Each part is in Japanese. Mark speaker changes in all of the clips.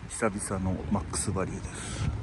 Speaker 1: 久々のマックスバリューです。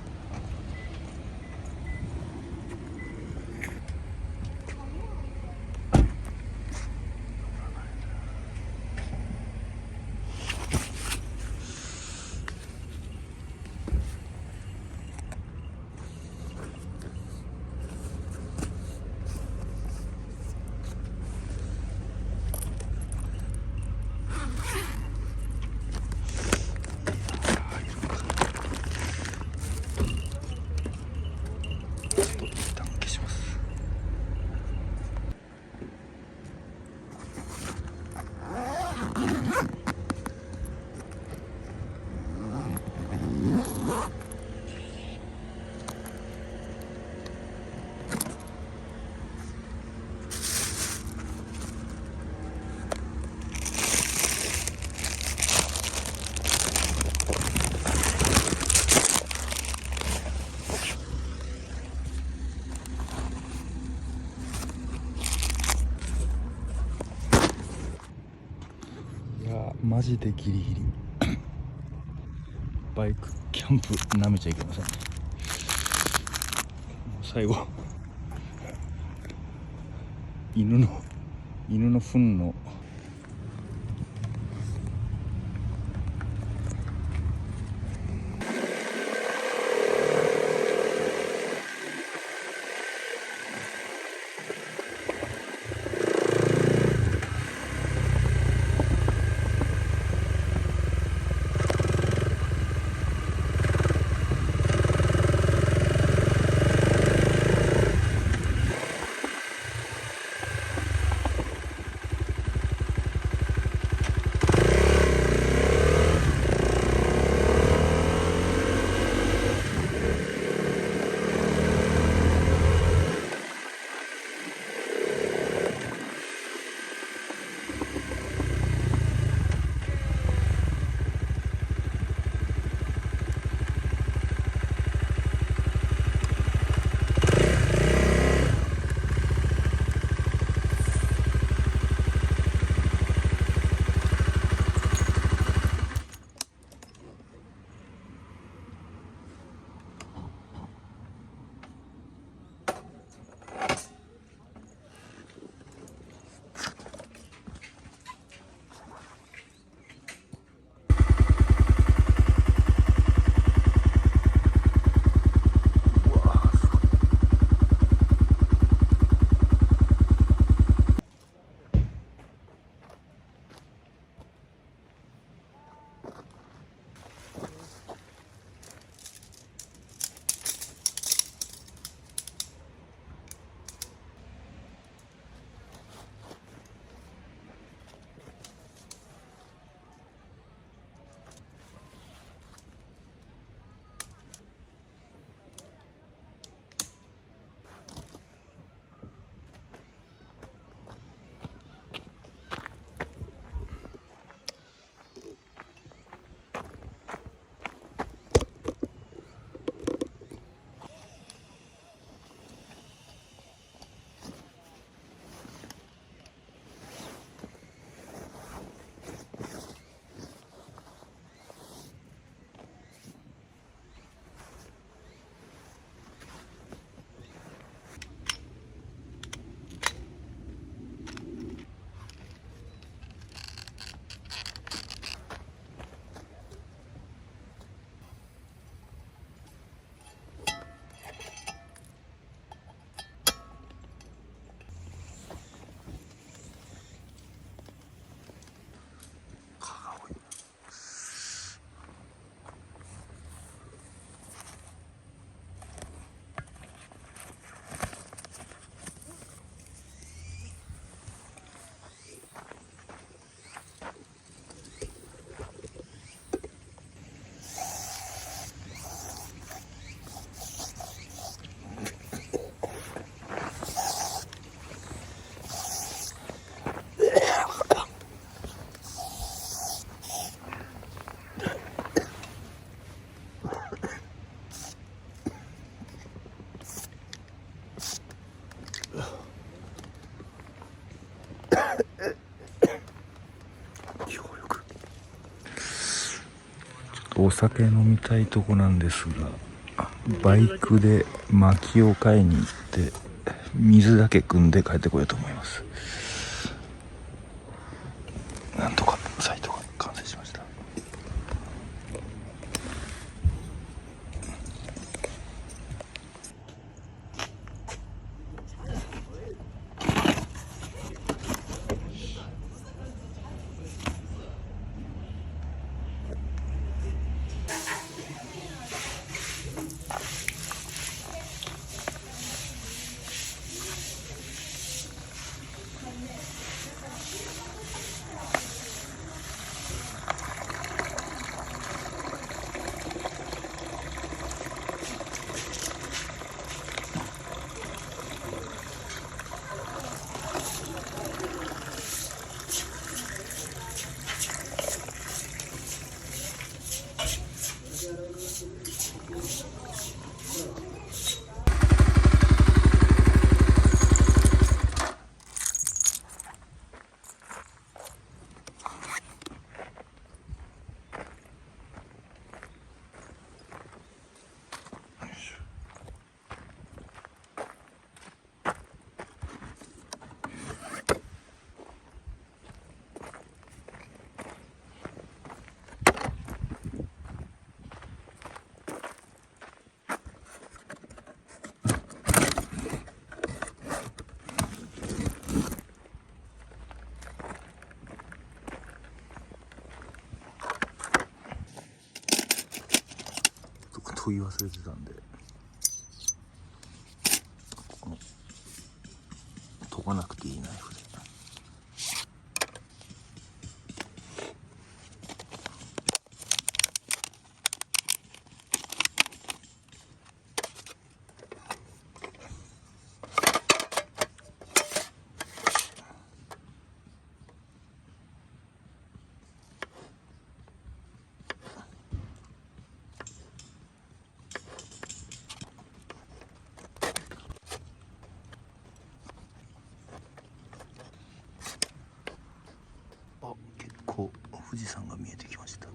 Speaker 1: マジでギリギリバイクキャンプなめちゃいけません。最後犬の糞のお酒飲みたいとこなんですが、バイクで薪を買いに行って水だけ汲んで帰ってこようと思います。なんとかサイトが完成しました。問い忘れてたんで、この研がなくていいナイフで結構富士山が見えてきました。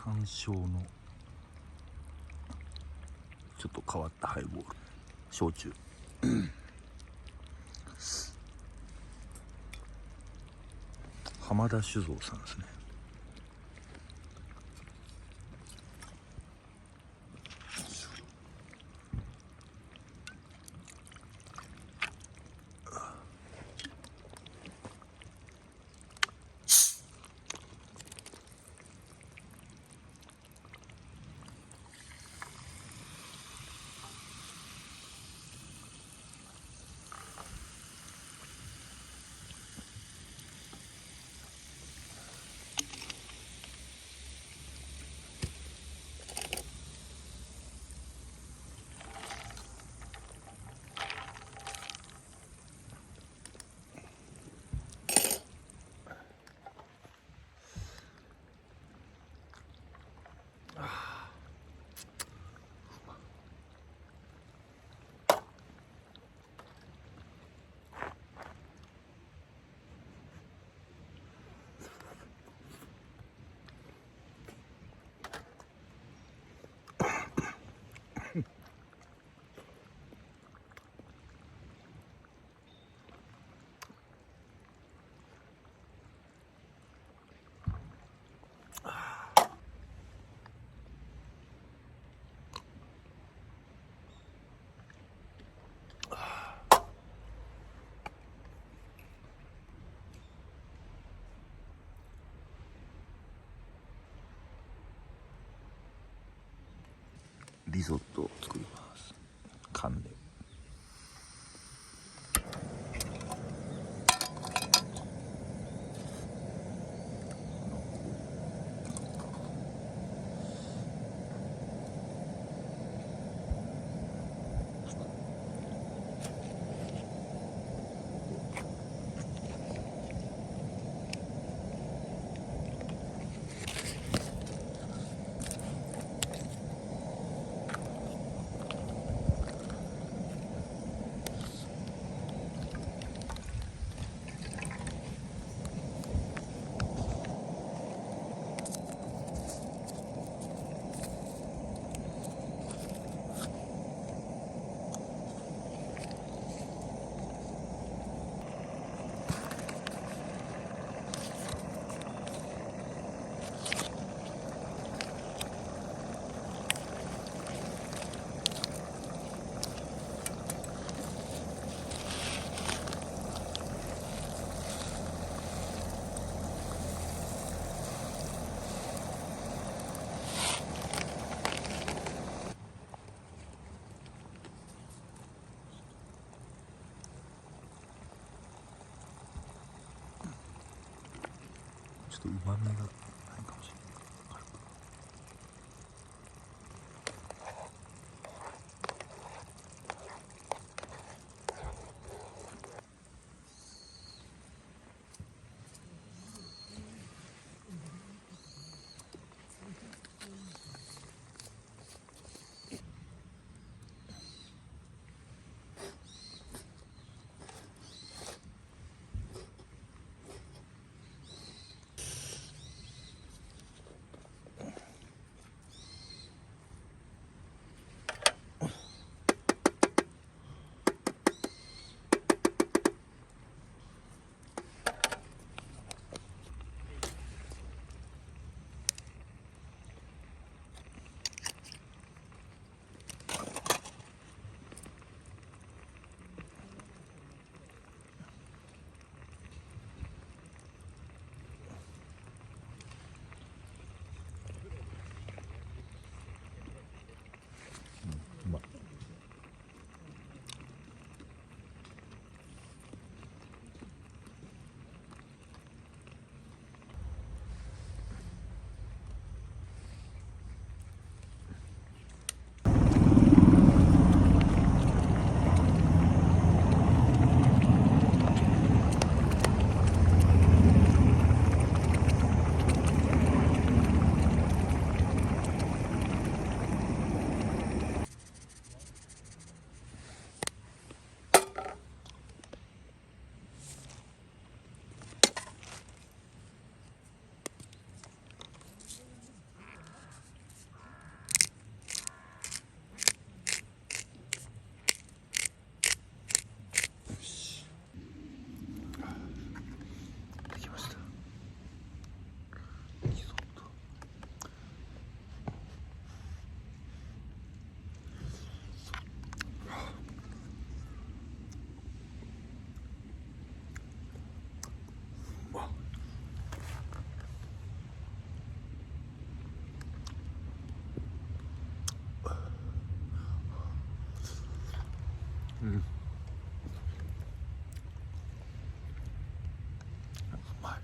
Speaker 1: 山椒のちょっと変わったハイボール焼酎浜田酒造さんですね。リゾットを作ります。缶で。ちょっとうまみがないかもしれない。うまい。できました。リゾット。うん。うまい。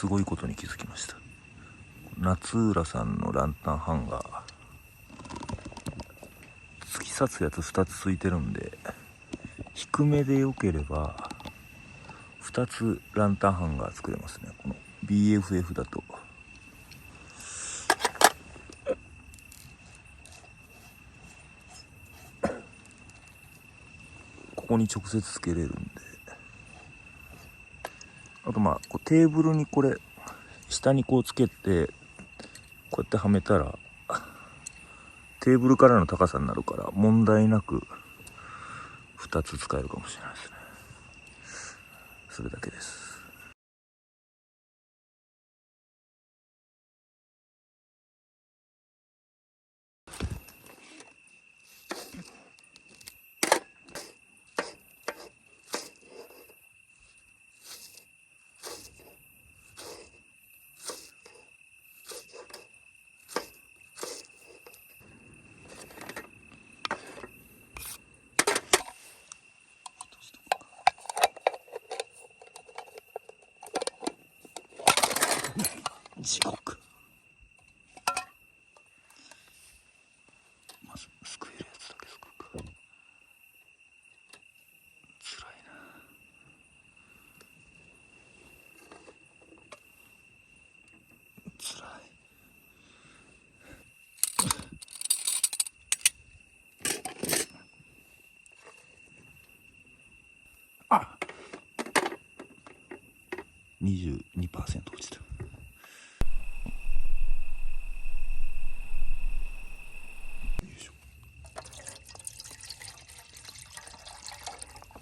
Speaker 1: すごいことに気づきました。夏浦さんのランタンハンガー、突き刺すやつ2つついてるんで、低めでよければ2つランタンハンガー作れますね。この BFF だとここに直接つけれるんで、あとまあこうテーブルにこれ下にこうつけてこうやってはめたらテーブルからの高さになるから問題なく2つ使えるかもしれないですね。それだけです。地獄。まずすくえるやつだけすくうか。つらいな。つらい。あ、22% 落ちた。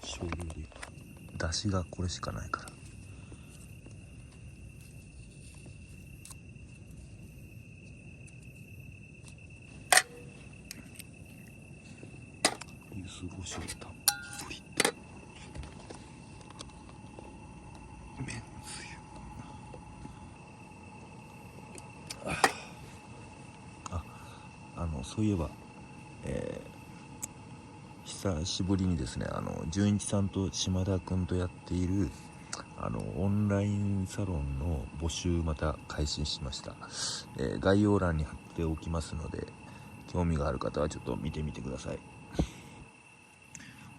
Speaker 1: 醤油で出汁がこれしかないから。柚子胡椒たっぷりと。めんつゆ。そういえば、久しぶりにですね、純一さんと島田くんとやっているオンラインサロンの募集また開始しました。概要欄に貼っておきますので、興味がある方はちょっと見てみてください。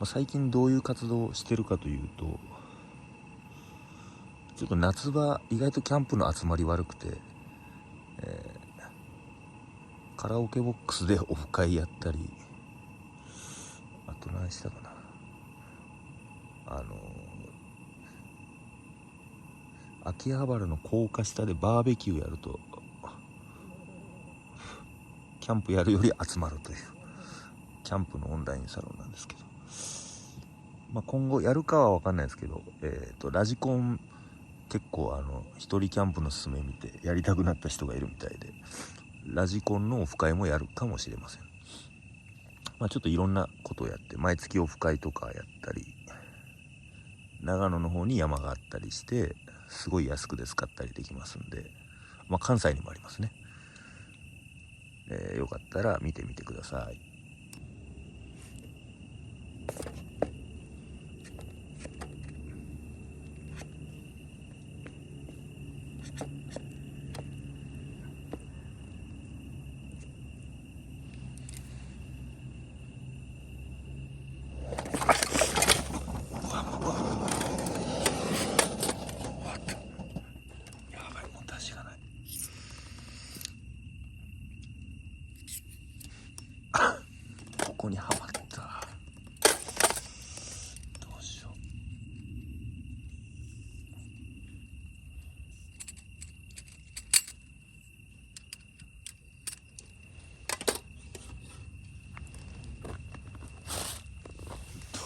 Speaker 1: 最近どういう活動をしてるかというと、ちょっと夏場意外とキャンプの集まり悪くて、カラオケボックスでオフ会やったり、あと何したかな、秋葉原の高架下でバーベキューやるとキャンプやるより集まるというキャンプのオンラインサロンなんですけど、今後やるかは分かんないですけど、ラジコン結構一人キャンプのすすめ見てやりたくなった人がいるみたいで、ラジコンのオフ会もやるかもしれません。ちょっといろんなことをやって、毎月オフ会とかやったり、長野の方に山があったりしてすごい安くで使ったりできますんで、関西にもありますね。よかったら見てみてください。ここにはまった。どうしよう。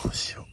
Speaker 1: どうしよう。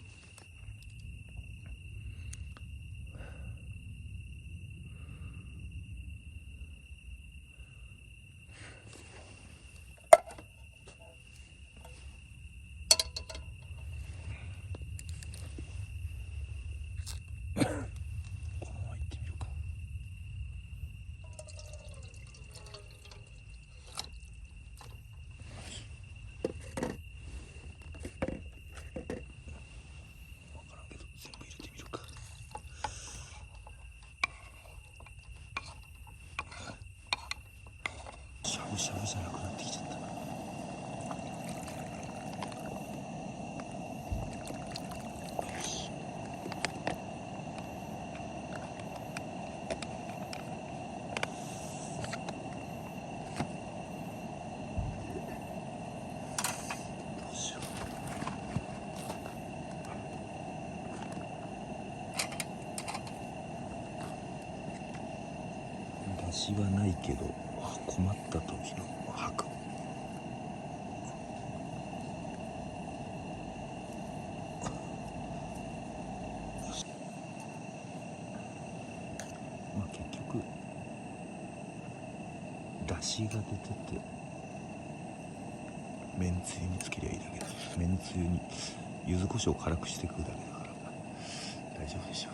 Speaker 1: 足はないけど困った時の吐く。まあ結局出汁が出ててめんつゆにつけりゃいいだけだ。めんつゆに柚子胡椒を辛くして食うだけだから大丈夫でしょう。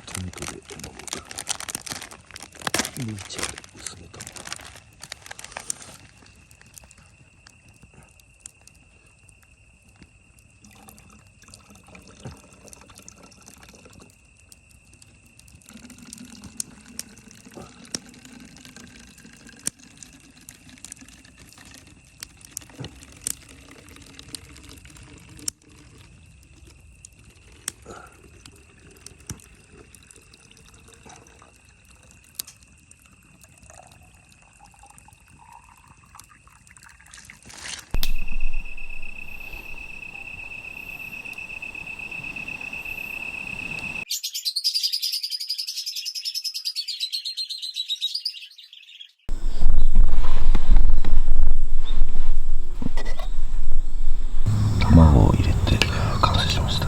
Speaker 1: テントでブーチャーで薄めたもの。卵を入れて完成しました。